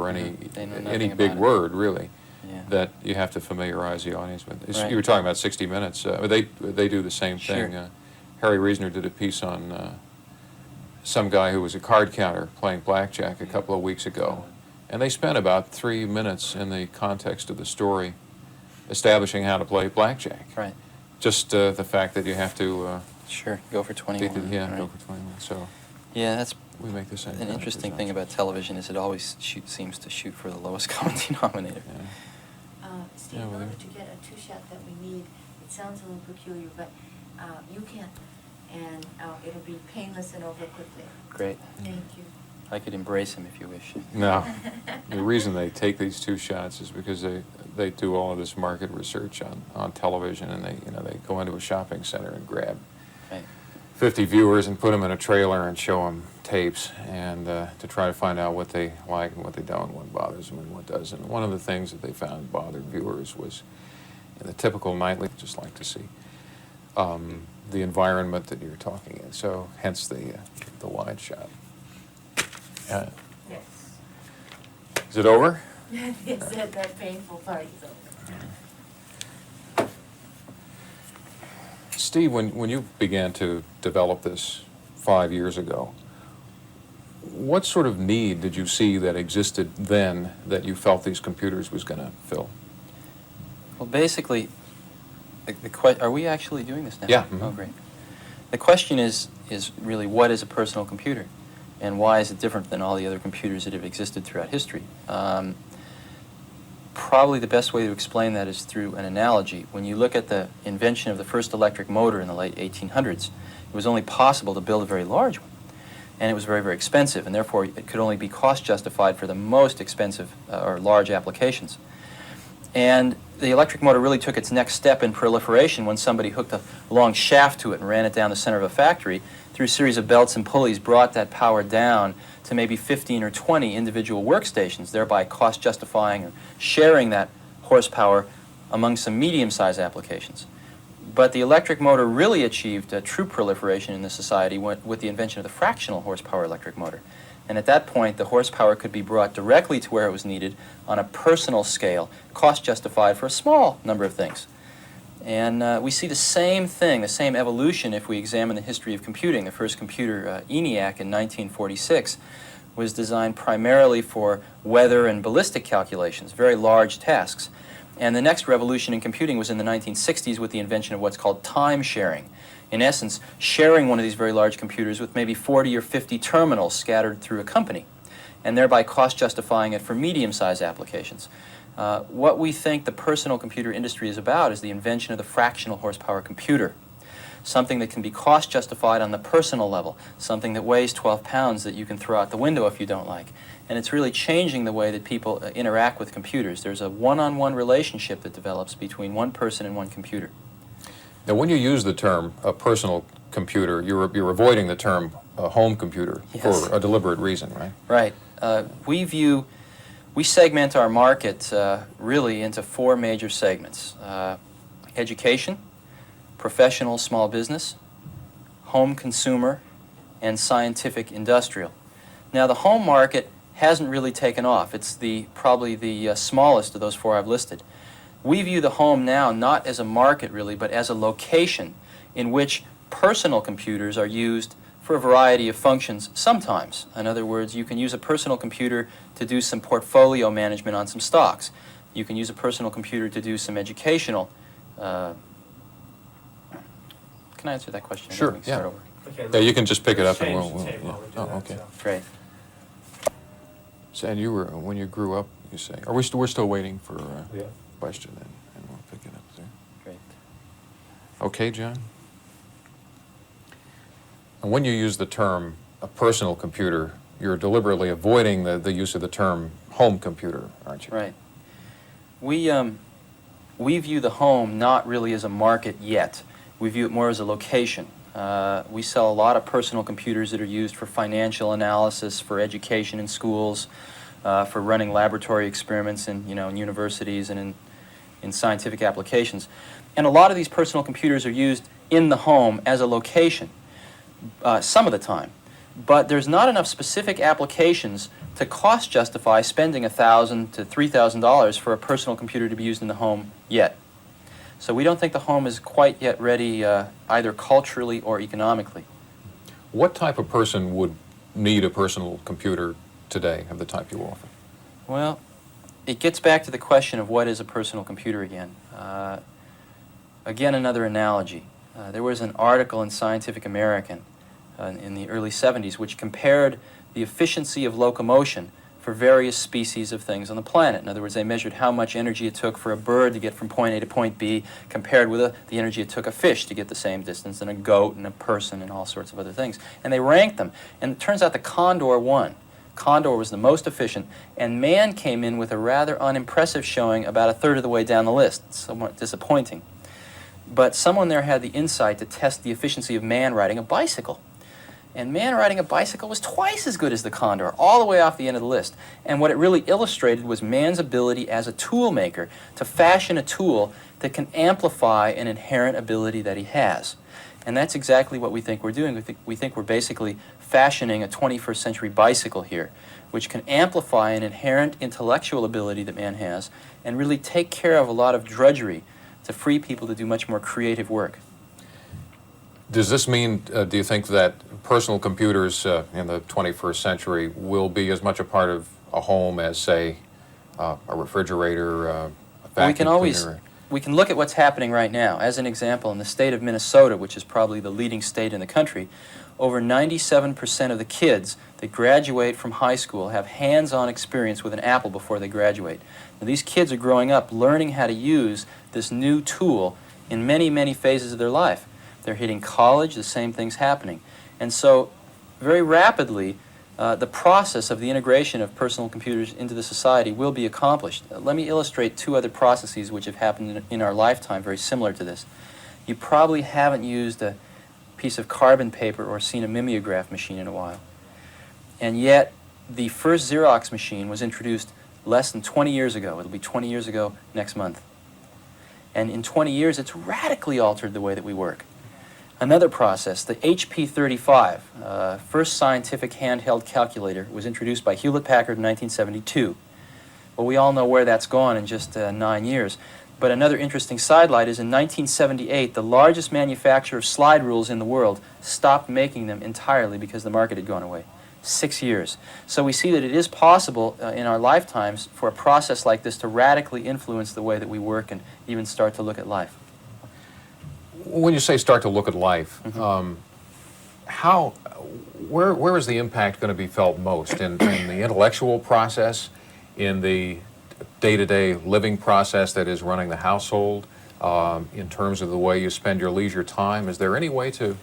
or any They know any nothing big about it. word really Yeah. that you have to familiarize the audience with. Right. You were talking about 60 Minutes. They do the same Sure. thing. Harry Reasoner did a piece on some guy who was a card counter playing blackjack a couple of weeks ago, and they spent about 3 minutes in the context of the story establishing how to play blackjack. Right. Just the fact that you have to Sure. Go for 21. yeah, right. go for 21. So Yeah, that's we make the same. an kind of interesting thing presumption. about television is it always seems to shoot for the lowest common denominator. Yeah. Steve, Yeah, in well, order there- to get a two-shot that we need, it sounds a little peculiar, but you can, and it'll be painless and over quickly. Great. Thank you. I could embrace him if you wish. No, the reason they take these 2 shots is because they do all of this market research on television, and they go into a shopping center and grab Right. 50 viewers and put them in a trailer and show them tapes and to try to find out what they like and what they don't, what bothers them and what doesn't. One of the things that they found bothered viewers was in the typical nightly, just like to see the environment that you're talking in. So hence the wide shot. Yes. Is it over? Yes, that painful part is over. Steve, when you began to develop this 5 years ago, what sort of need did you see that existed then that you felt these computers was going to fill? Well, basically, are we actually doing this now? Yeah. Oh, great. The question is really, what is a personal computer? And why is it different than all the other computers that have existed throughout history? Probably the best way to explain that is through an analogy. When you look at the invention of the first electric motor in the late 1800s, it was only possible to build a very large one. And it was very, very expensive, and therefore it could only be cost justified for the most expensive or large applications. And the electric motor really took its next step in proliferation when somebody hooked a long shaft to it and ran it down the center of a factory, through a series of belts and pulleys, brought that power down to maybe 15 or 20 individual workstations, thereby cost justifying or sharing that horsepower among some medium-sized applications. But the electric motor really achieved a true proliferation in the society with the invention of the fractional horsepower electric motor. And at that point, the horsepower could be brought directly to where it was needed on a personal scale, cost justified for a small number of things. And we see the same thing, the same evolution if we examine the history of computing. The first computer, ENIAC, in 1946, was designed primarily for weather and ballistic calculations, very large tasks. And the next revolution in computing was in the 1960s with the invention of what's called time sharing. In essence, sharing one of these very large computers with maybe 40 or 50 terminals scattered through a company, and thereby cost justifying it for medium-sized applications. What we think the personal computer industry is about is the invention of the fractional horsepower computer, something that can be cost justified on the personal level, something that weighs 12 pounds that you can throw out the window if you don't like. And it's really changing the way that people interact with computers. There's a one-on-one relationship that develops between one person and one computer. Now, when you use the term a personal computer, you're avoiding the term a home computer Yes. for a deliberate reason, right? Right. We segment our market really into 4 major segments. Education, professional small business, home consumer, and scientific industrial. Now, the home market hasn't really taken off. It's probably the smallest of those 4 I've listed. We view the home now not as a market really, but as a location in which personal computers are used for a variety of functions sometimes. In other words, you can use a personal computer to do some portfolio management on some stocks. You can use a personal computer to do some educational. Can I answer that question? Sure, We can start yeah. over. Okay, Yeah, you can just pick it up and change we'll the tape while we do oh, that, okay. so. Great. So, and you were, when you grew up, you say, we're still waiting for a Yeah. question then, and we'll pick it up there. Great. Okay, John? And when you use the term a personal computer, you're deliberately avoiding the use of the term home computer, aren't you? Right. We view the home not really as a market yet. We view it more as a location. We sell a lot of personal computers that are used for financial analysis, for education in schools, for running laboratory experiments in universities and in scientific applications. And a lot of these personal computers are used in the home as a location some of the time. But there's not enough specific applications to cost justify spending $1,000 to $3,000 for a personal computer to be used in the home yet. So we don't think the home is quite yet ready either culturally or economically. What type of person would need a personal computer today of the type you offer? Well, it gets back to the question of what is a personal computer again. Again, another analogy. There was an article in Scientific American in the early 70s which compared the efficiency of locomotion for various species of things on the planet. In other words, they measured how much energy it took for a bird to get from point A to point B compared with the energy it took a fish to get the same distance, and a goat and a person and all sorts of other things. And they ranked them. And it turns out the condor won. Condor was the most efficient, and man came in with a rather unimpressive showing about a third of the way down the list. Somewhat disappointing. But someone there had the insight to test the efficiency of man riding a bicycle. And man riding a bicycle was twice as good as the condor, all the way off the end of the list. And what it really illustrated was man's ability as a tool maker to fashion a tool that can amplify an inherent ability that he has. And that's exactly what we think we're doing. We think we're basically fashioning a 21st century bicycle here, which can amplify an inherent intellectual ability that man has and really take care of a lot of drudgery to free people to do much more creative work. Does this mean, do you think that personal computers in the 21st century will be as much a part of a home as, say, a refrigerator, a vacuum cleaner? We can look at what's happening right now. As an example, in the state of Minnesota, which is probably the leading state in the country, over 97% of the kids that graduate from high school have hands-on experience with an Apple before they graduate. Now, these kids are growing up learning how to use this new tool in many, many phases of their life. They're hitting college, the same thing's happening. And so, very rapidly, the process of the integration of personal computers into the society will be accomplished. Let me illustrate two other processes which have happened in our lifetime very similar to this. You probably haven't used a piece of carbon paper or seen a mimeograph machine in a while. And yet, the first Xerox machine was introduced less than 20 years ago. It'll be 20 years ago next month. And in 20 years, it's radically altered the way that we work. Another process, the HP 35, first scientific handheld calculator, was introduced by Hewlett-Packard in 1972. Well, we all know where that's gone in just 9 years. But another interesting sidelight is in 1978, the largest manufacturer of slide rules in the world stopped making them entirely because the market had gone away. 6 years. So we see that it is possible in our lifetimes for a process like this to radically influence the way that we work and even start to look at life. When you say start to look at life, where is the impact going to be felt most? In the intellectual process, in the day-to-day living process that is running the household, in terms of the way you spend your leisure time? Is there any way to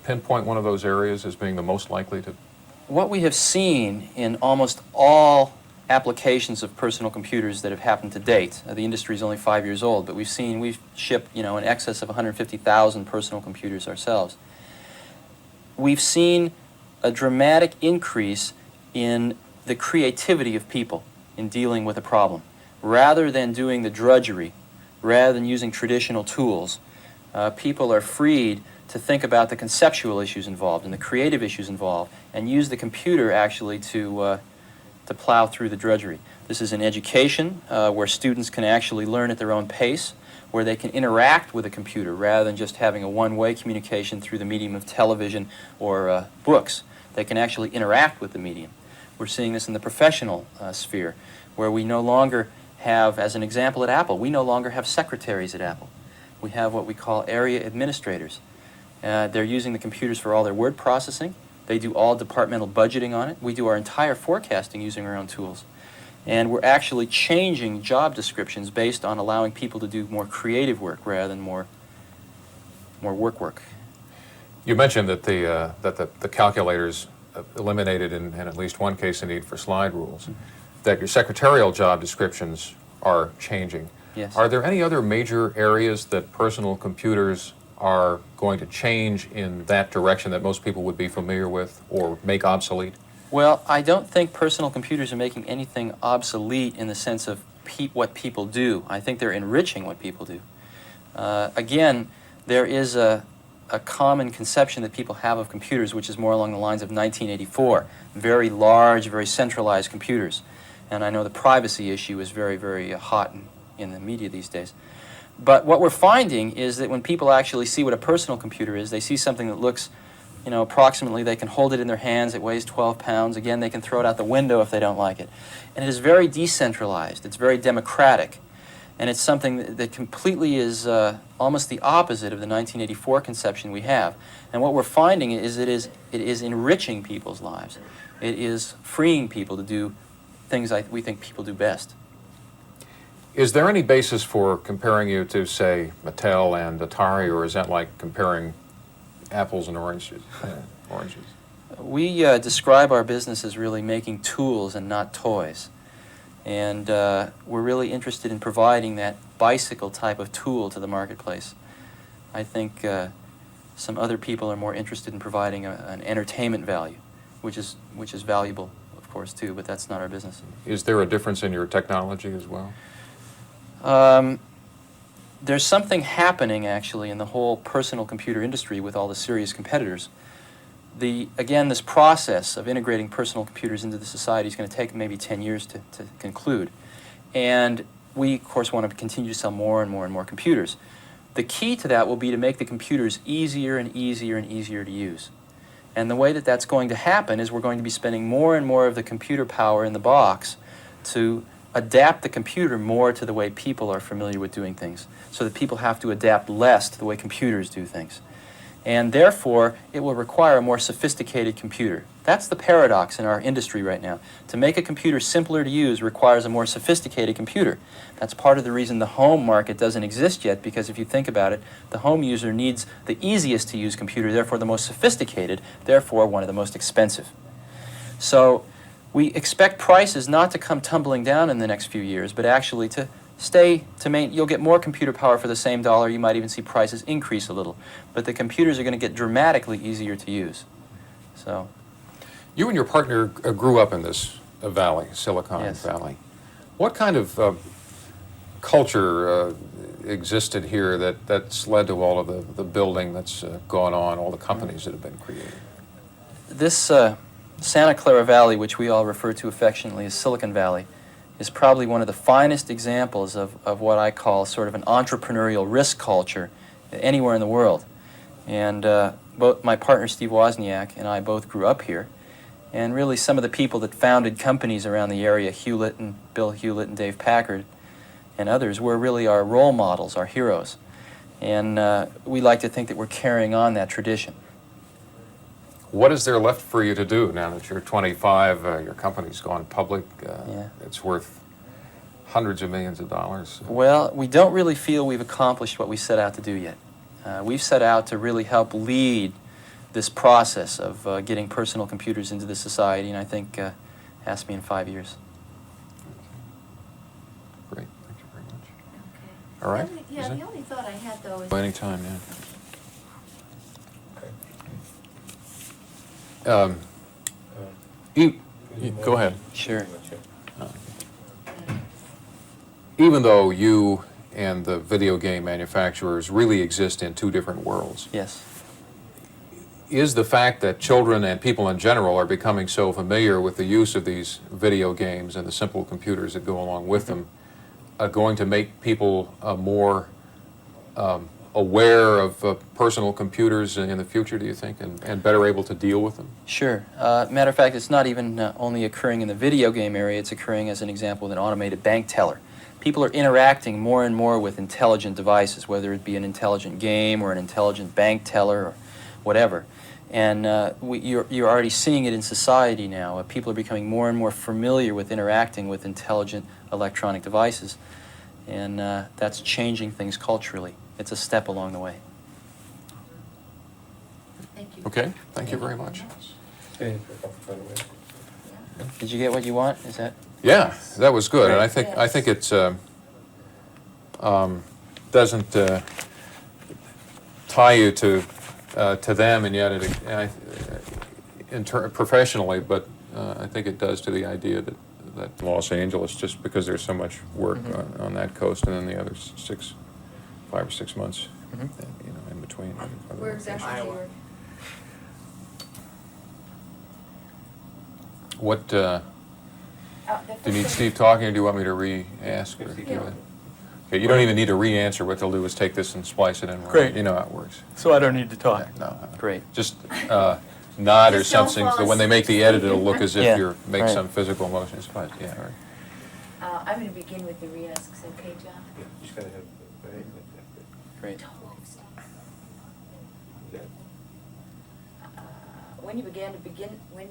pinpoint one of those areas as being the most likely to? What we have seen in almost all applications of personal computers that have happened to date, the industry is only 5 years old, but we've shipped, in excess of 150,000 personal computers ourselves. We've seen a dramatic increase in the creativity of people in dealing with a problem. Rather than doing the drudgery, rather than using traditional tools, people are freed to think about the conceptual issues involved and the creative issues involved and use the computer actually to plow through the drudgery. This is in education, where students can actually learn at their own pace, where they can interact with a computer rather than just having a one-way communication through the medium of television or books. They can actually interact with the medium. We're seeing this in the professional sphere, where we no longer have, as an example at Apple, we no longer have secretaries at Apple. We have what we call area administrators. They're using the computers for all their word processing. They do all departmental budgeting on it. We do our entire forecasting using our own tools. And we're actually changing job descriptions based on allowing people to do more creative work rather than more work. You mentioned that the calculators eliminated in at least one case the need for slide rules, that your secretarial job descriptions are changing. Yes. Are there any other major areas that personal computers are going to change in that direction that most people would be familiar with or make obsolete? Well, I don't think personal computers are making anything obsolete in the sense of what people do. I think they're enriching what people do. Again, there is a a common conception that people have of computers, which is more along the lines of 1984. Very large, very centralized computers. And I know the privacy issue is very, very hot in the media these days. But what we're finding is that when people actually see what a personal computer is, they see something that looks, approximately, they can hold it in their hands, it weighs 12 pounds. Again, they can throw it out the window if they don't like it. And it is very decentralized. It's very democratic. And it's something that completely is almost the opposite of the 1984 conception we have. And what we're finding is it is enriching people's lives. It is freeing people to do things we think people do best. Is there any basis for comparing you to, say, Mattel and Atari, or is that like comparing apples and oranges? We describe our business as really making tools and not toys. And we're really interested in providing that bicycle type of tool to the marketplace. I think some other people are more interested in providing an entertainment value, which is valuable, of course, too, but that's not our business. Is there a difference in your technology as well? There's something happening, actually, in the whole personal computer industry with all the serious competitors. Again, this process of integrating personal computers into the society is going to take maybe 10 years to conclude. And we, of course, want to continue to sell more and more and more computers. The key to that will be to make the computers easier and easier and easier to use. And the way that that's going to happen is we're going to be spending more and more of the computer power in the box to adapt the computer more to the way people are familiar with doing things, so that people have to adapt less to the way computers do things. And therefore, it will require a more sophisticated computer. That's the paradox in our industry right now. To make a computer simpler to use requires a more sophisticated computer. That's part of the reason the home market doesn't exist yet, because if you think about it, the home user needs the easiest to use computer, therefore the most sophisticated, therefore one of the most expensive. So we expect prices not to come tumbling down in the next few years, but actually to you'll get more computer power for the same dollar. You might even see prices increase a little. But the computers are going to get dramatically easier to use. So, you and your partner grew up in this valley, Silicon Yes. Valley. What kind of culture existed here that's led to all of the building that's gone on, all the companies that have been created? This Santa Clara Valley, which we all refer to affectionately as Silicon Valley, is probably one of the finest examples of what I call sort of an entrepreneurial risk culture anywhere in the world. And both my partner Steve Wozniak and I both grew up here. And really some of the people that founded companies around the area, Hewlett and Bill Hewlett and Dave Packard and others, were really our role models, our heroes. And we like to think that we're carrying on that tradition. What is there left for you to do now that you're 25, your company's gone public, it's worth hundreds of millions of dollars? Well, we don't really feel we've accomplished what we set out to do yet. We've set out to really help lead this process of getting personal computers into the society, and I think has to be in 5 years. Great, thank you very much. Okay. All right? Yeah, the only thought I had, though, is... Anytime, yeah. Go ahead. Sure. Even though you and the video game manufacturers really exist in two different worlds, Yes. is the fact that children and people in general are becoming so familiar with the use of these video games and the simple computers that go along with them going to make people more aware of personal computers in the future, do you think, and better able to deal with them? Sure. Matter of fact, it's not even only occurring in the video game area, it's occurring, as an example, with an automated bank teller. People are interacting more and more with intelligent devices, whether it be an intelligent game or an intelligent bank teller or whatever. And you're already seeing it in society now. People are becoming more and more familiar with interacting with intelligent electronic devices. And that's changing things culturally. It's a step along the way. Thank you. Okay, thank you very much. Did you get what you want? Is that? Yeah, that was good, and I think it's doesn't tie you to them, and yet professionally, but I think it does to the idea that Los Angeles, just because there's so much work on that coast, and then the other 5 or 6 months Mhm. you know, in between. other Where exactly do you Iowa. work? What, The do you need first Steve talking, or do you want me to re-ask? Or do you- Yeah. Okay, you don't even need to re-answer. What they'll do is take this and splice it in. Great. You know how it works. So I don't need to talk. Okay, no. Great. Just nod or Just don't something, fall so when they make the asleep. edit, it'll look as if Yeah, you're, make right. some physical motions, but, yeah, all right. I'm going to begin with the re-asks, okay, John? Just gotta have the bag like that. Great. When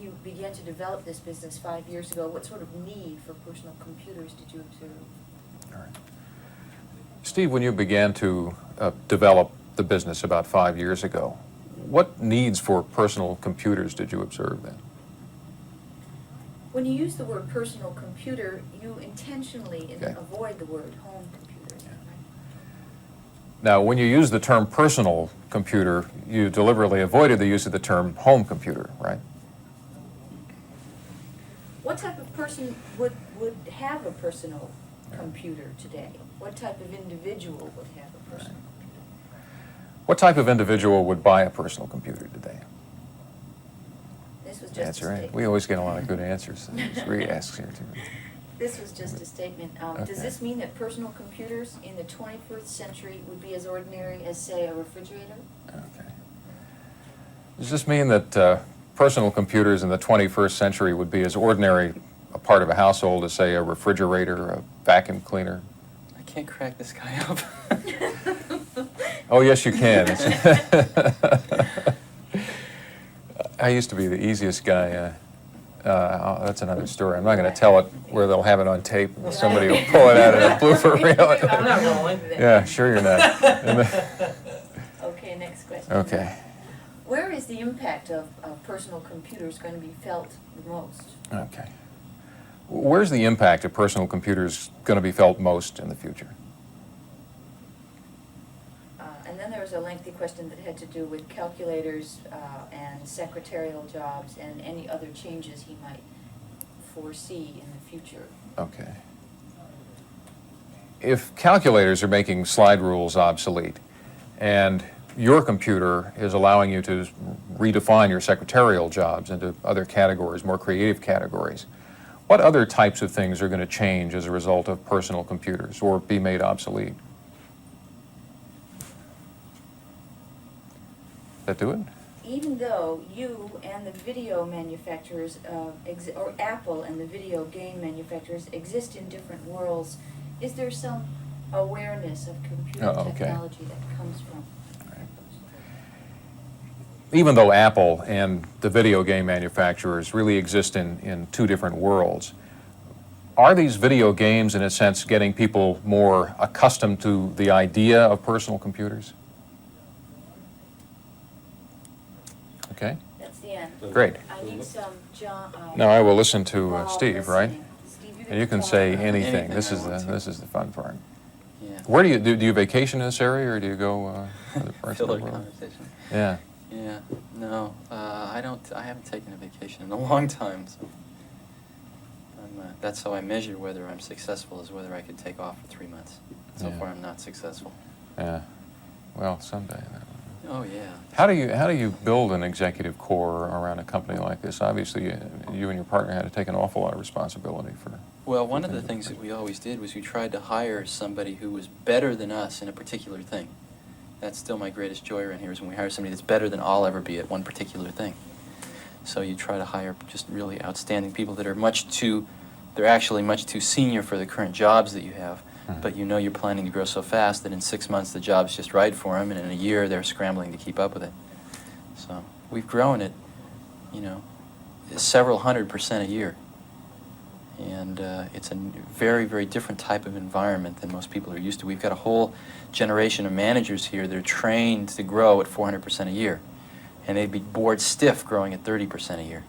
you began to develop this business 5 years ago, what sort of need for personal computers did you observe? All right. Steve, when you began to develop the business about 5 years ago, what needs for personal computers did you observe then? When you use the word personal computer, you intentionally Okay. avoid the word home computer, is that right? Now, when you use the term personal computer, you deliberately avoided the use of the term home computer, right? What type of person would have a personal computer today? What type of individual would have a personal computer? What type of individual would buy a personal computer today? This was just That's a right. statement. We always get a lot of good answers. There's re-asks here, too. This was just a statement. Okay. Does this mean that personal computers in the 21st century would be as ordinary as, say, a refrigerator? Okay. Does this mean that personal computers in the 21st century would be as ordinary a part of a household as, say, a refrigerator, a vacuum cleaner? I can't crack this guy up. Oh, yes, you can. I used to be the easiest guy. That's another story. I'm not going to tell it where they'll have it on tape. Somebody will pull it out in a blooper reel. I'm not rolling. Yeah, sure you're not. Okay, next question. Okay. Where is the impact of personal computers going to be felt the most? Okay. Where's the impact of personal computers going to be felt most in the future? And then there was a lengthy question that had to do with calculators and secretarial jobs and any other changes he might foresee in the future. Okay. If calculators are making slide rules obsolete, and your computer is allowing you to redefine your secretarial jobs into other categories, more creative categories, what other types of things are going to change as a result of personal computers or be made obsolete? That do it? Even though you and the video manufacturers, or Apple and the video game manufacturers exist in different worlds, is there some awareness of computer Oh, okay. technology that comes from? Even though Apple and the video game manufacturers really exist in two different worlds, are these video games, in a sense, getting people more accustomed to the idea of personal computers? Okay, That's the end. great. I need some John. Now I will listen to Bob Steve, right? listening. Steve, you're And you gonna can tell say me. anything. Anything This I is want to. this is the fun part. Yeah. Where do you vacation in this area, or do you go other parts of the Filler world? conversation. Yeah. Yeah, no, I haven't taken a vacation in a long time, so that's how I measure whether I'm successful, is whether I could take off for 3 months. So Yeah. far, I'm not successful. Yeah. Well, someday. Oh, yeah. How do you build an executive core around a company like this? Obviously, you and your partner had to take an awful lot of responsibility for. Well, one of the things that we always did was we tried to hire somebody who was better than us in a particular thing. That's still my greatest joy around here, is when we hire somebody that's better than I'll ever be at one particular thing. So you try to hire just really outstanding people that are they're actually much too senior for the current jobs that you have. Mhm. But you know you're planning to grow so fast that in 6 months the job's just right for them, and in a year they're scrambling to keep up with it. So we've grown it, several 100% a year. And it's a very, very different type of environment than most people are used to. We've got a whole generation of managers here that are trained to grow at 400% a year. And they'd be bored stiff growing at 30% a year.